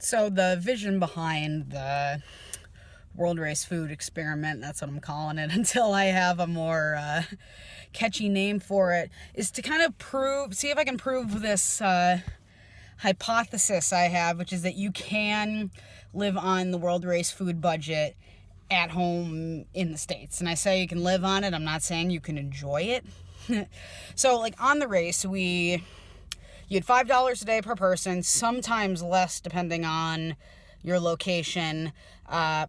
So the vision behind the World Race Food Experiment, that's what I'm calling it until I have a more catchy name for it, is to kind of see if I can prove this hypothesis I have, which is that you can live on the World Race food budget at home in the States. And I say you can live on it, I'm not saying you can enjoy it. So like on the race, you had $5 a day per person, sometimes less depending on your location,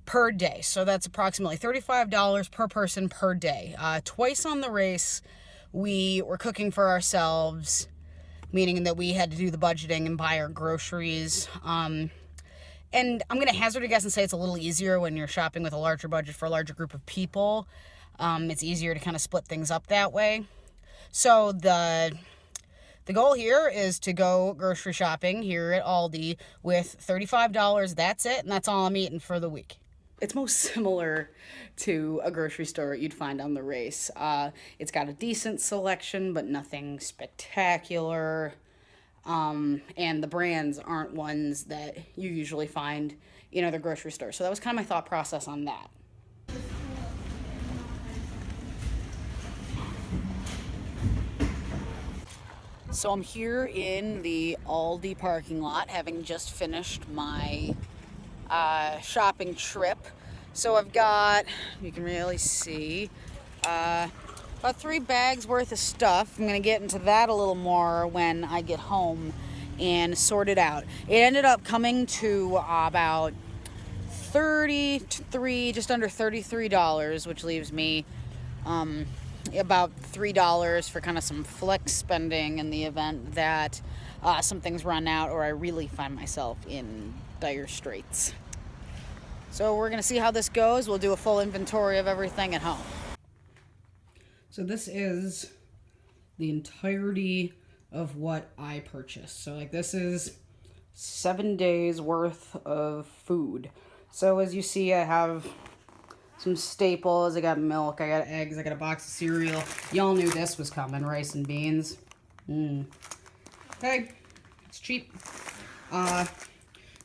per day. So that's approximately $35 per person per day. Twice on the race, we were cooking for ourselves, meaning that we had to do the budgeting and buy our groceries. And I'm going to hazard a guess and say it's a little easier when you're shopping with a larger budget for a larger group of people. It's easier to kind of split things up that way. So the goal here is to go grocery shopping here at Aldi with $35. That's it, and that's all I'm eating for the week. It's most similar to a grocery store you'd find on the race. It's got a decent selection, but nothing spectacular. And the brands aren't ones that you usually find in other grocery stores. So that was kind of my thought process on that. So I'm here in the Aldi parking lot, having just finished my shopping trip. So I've got, you can really see, about 3 bags worth of stuff. I'm going to get into that a little more when I get home and sort it out. It ended up coming to about just under $33, which leaves me about $3 for kind of some flex spending in the event that some things run out or I really find myself in dire straits. So we're going to see how this goes. We'll do a full inventory of everything at home. So this is the entirety of what I purchased. So like this is 7 days worth of food. So as you see, I have some staples. I got milk, I got eggs, I got a box of cereal. Y'all knew this was coming, rice and beans. Okay, it's cheap.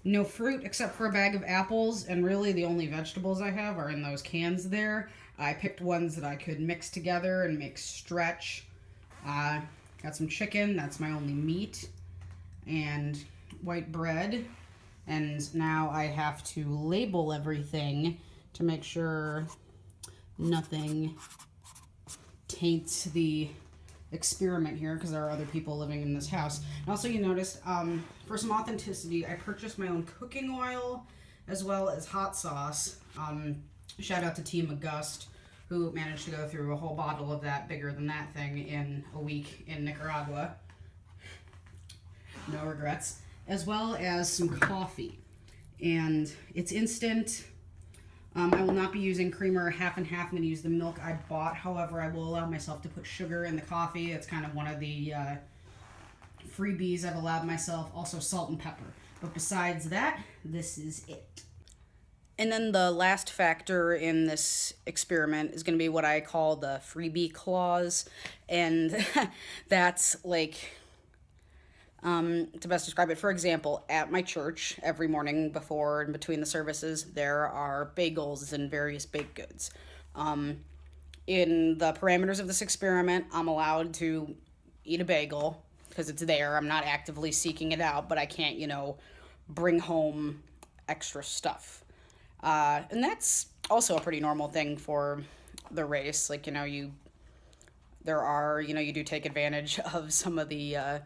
No fruit except for a bag of apples, and really the only vegetables I have are in those cans there. I picked ones that I could mix together and make stretch. Got some chicken, that's my only meat, and white bread. And now I have to label everything to make sure nothing taints the experiment here, because there are other people living in this house. And also, you noticed, for some authenticity, I purchased my own cooking oil as well as hot sauce. Shout out to Team August, who managed to go through a whole bottle of that bigger than that thing in a week in Nicaragua. No regrets. As well as some coffee. And it's instant. I will not be using creamer half and half. I'm going to use the milk I bought. However, I will allow myself to put sugar in the coffee. It's kind of one of the freebies I've allowed myself. Also salt and pepper. But besides that, this is it. And then the last factor in this experiment is going to be what I call the freebie clause. And that's like, to best describe it, for example, at my church, every morning before and between the services, there are bagels and various baked goods. In the parameters of this experiment, I'm allowed to eat a bagel because it's there. I'm not actively seeking it out, but I can't, bring home extra stuff. And that's also a pretty normal thing for the race. Like, you do take advantage of some of the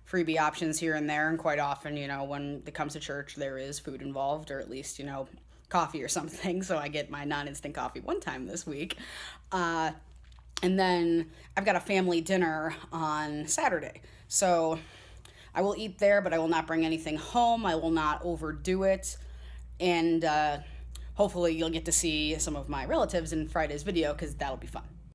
freebie options here and there, and quite often, when it comes to church, there is food involved, or at least, coffee or something. So I get my non-instant coffee one time this week. And then I've got a family dinner on Saturday. So I will eat there, but I will not bring anything home. I will not overdo it. And hopefully you'll get to see some of my relatives in Friday's video, because that'll be fun.